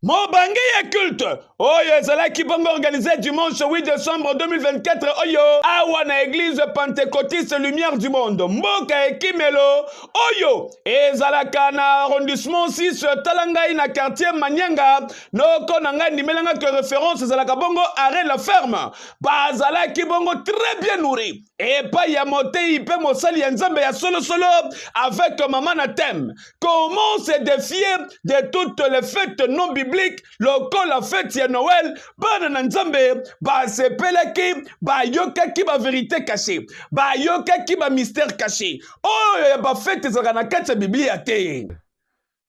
Mobange ya culte oyo ezalaki bongo organisé dimanche 8 décembre 2024 oyo awa na église pentecôtiste lumière du monde mboka ekimelo oyo ezalaka na arrondissement 6 talangai na quartier Manyanga noko na ngai ndimelanga que référence ezalaka bongo arrêt la ferme bazalaki bongo très bien nourri epai ya motei mpe mosali ya nzambe ya solo solo avec maman na thème comment se défier de toutes les fêtes non bibliques lokola la fête ya Noël bana na nzambe basepelaki bayokaki ba vérité cachée bayokaki ba mystère caché oyo ya ba fête ezalaka na kati ya biblia te.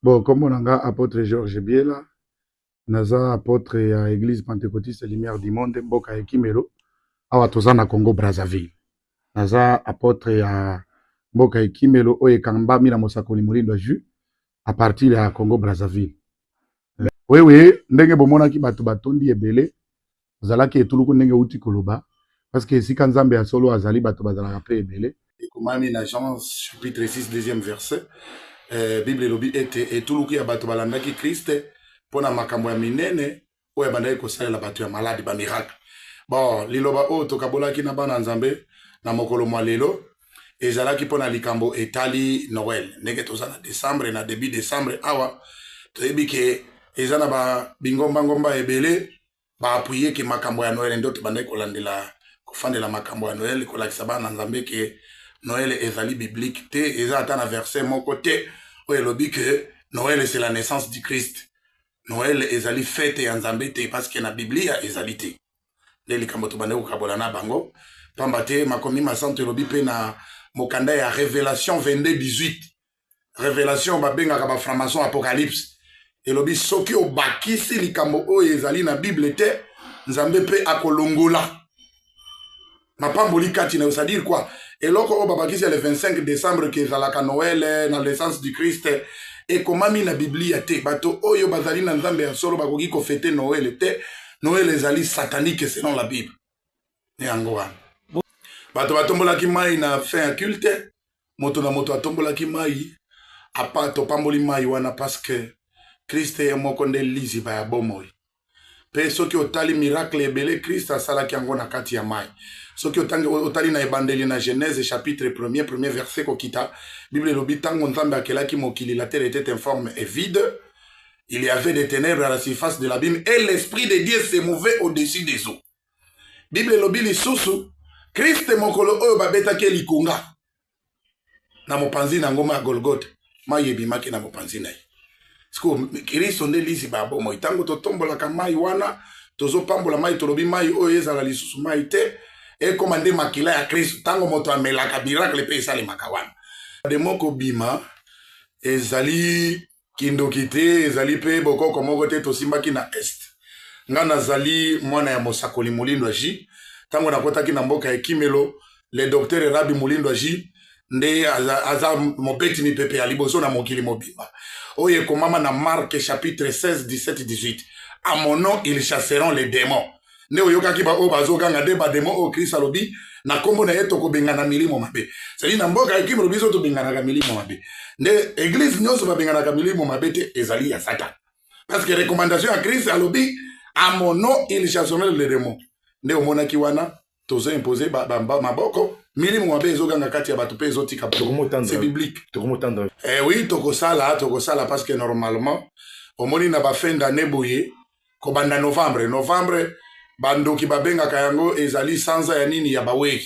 Bon, comme on a apôtre Georges Biela, naza apôtre ya église pentecôtiste lumière du monde mboka ya Kimelo awa toza na Congo Brazzaville. Naza apôtre ya mboka ya Kimelo oyo ekambami na mosakoli Molindo Ju à partir ya Congo Brazzaville. Oui, ndenge bomonaki bato batondi ebele zalaki etuluku ndenge uti koloba parce que esika nzambe ya solo azali bato bazalaka pe ebele. Ekomami na Jean chapitre 6 deuxième verset. Bible elobi ete etuluku ya bato balandaki Christ pona makambo ya minene oyo bandaki kosalela bato ya maladi ba miracle. Bon, liloba oyo tokabolaki na bana nzambe na mokolo mwa lelo ezalaki pona likambo etali Noël. Ndenge toza na décembre na début décembre awa toyebi ke eza na ba bingomba ebele ba appuyer ke makambo ya Noël ndoto bandaki kolandela kofandela makambo ya Noël kolakisa bana nzambe ke Noël ezali biblique te eza ata na verset moko te oyo elobi ke Noël c'est la naissance du Christ. Noël ezali fête ya nzambe te parce que na biblia ezali te. Le likambo to bandaki kokabola na bango pamba te makomi masanto elobi pe na mokanda ya révélation 22:18 révélation babengaka ba franc-maçon apocalypse elobi soki obakisi likambo oyo ezali na bible te nzambe pe akolongola mapamboli kati na c'est-à-dire quoi eloko oyo babakisi le 25 décembre ke ezalaka Noël na naissance du Christ ekomami na biblia te bato oyo bazali na nzambe ya solo bakoki kofete Noël te. Noël ezali satanique selon la bible yango wana bato batombolaki mai na fin ya culte moto na moto atombolaki mai apa topamboli mai wana parce que Christ est moko nde liziba ya bomoi pe soki otali miracle ebele Christ asalaki yango na kati ya mai soki otali na ebandeli na Genèse chapitre 1er premier verset kokita Bible elobi ntango nzambe akelaki mokili la terre était informe et vide il y avait des ténèbres à la surface de l'abîme et l'esprit de Dieu se mouvait au-dessus des eaux. Bible elobi lisusu Christ mokolo oyo babetaki likunga na mopanzi na ngoma ya Golgotha mai ebimaki na mopanzi na ye. Siko Kristo nde liziba ya bomoi ntango totombolaka mai wana tozopambola mai tolobi mai oyo ezala lisusu mai te ekoma nde makila ya Kristo ntango moto amelaka miracle mpe esalemaka wana de moko bima ezali kindoki te ezali mpe bokoko moko te tosimbaki na est nga nazali mwana ya mosakoli Molindo Ju ntango nakotaki na mboka ya Kimelo le docteur Rabi Molindo Ju nde aza mobeti mipepe ya liboso na mokili mobimba oyo ekomama na Marc chapitre 16 17 18 à mon nom ils chasseront les démons nde oyokaki ba oyo bazoganga nde bademo oyo Kristo alobi na kombo na ye tokobengana milimo mabe seli na mboka ya Kimelo biso tobenganaka milimo mabe nde église nyonso babenganaka milimo mabe te ezali ya Satan parce que recommandation ya Kristo alobi à mon nom ils chasseront les démons nde omonaki wana tozo imposer maboko milimo mabe ezoganga kati ya bato pe ezotika c'est biblique. Oui tokosala parce que normalement omoni na ba fin d'année boye kobanda novembre bandoki babengaka yango ezali sanza ya nini ya bawei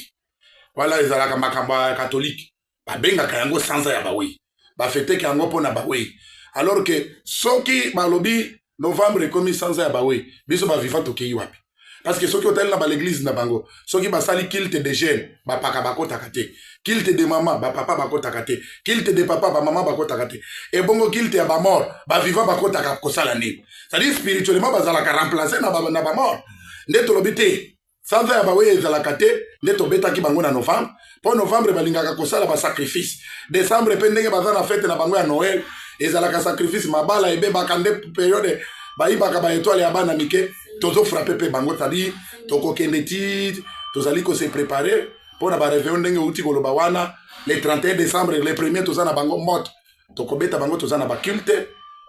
wala ezalaka makambo ya catholique babengaka yango sanza ya bawei bafeteki yango mpona bawei alors que soki balobi novembre ekomi sanza ya bawei biso baviva tokei wapi parce que soki otali na l'église na bango soki basali kilte de jeune bapaka bakotaka te kilte de mama bapapa bakotaka te kilte de papa bamama bakotaka te ebongo kilte ya bamort baviva bakotaka kosala nini c'est-à-dire spirituellement bazalaka remplacer na bamort nde tolobi te sanza ya bawe ezalaka te nde tobetaki bango na novembre mpo novembre balingaka kosala basacrifice décembre mpe ndenge baza na fete na bango ya Noël ezalaka sacrifice mabala ebebaka nde periode bayibaka baetoile ya bana mike tozofrape mpe bango tadi tokokende ti tozali kose préparer mpona bareveillon ndenge outi koloba wana le 31 décembre le premier toza na bango moto tokobeta bango toza na baculte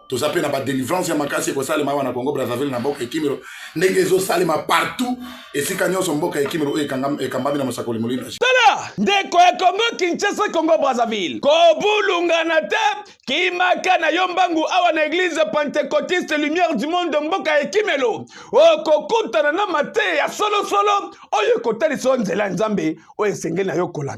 toza pe na ba délivrance ya makasi ekosalema awa na Congo Brazzaville na mboka ekimelo ndenge ezosalema partout esika nyonso mboka ekimelo oyo ekambami na mosakoli molino tala ndeko ya Congo Kinshasa Congo Brazzaville kobulungana te kimaka na yo mbangu awa na église pentecôtiste lumière du monde mboka ekimelo okokutana na mate ya solosolo oyo ekotalisa nzela nzambe oyo esengeli na yo kolanda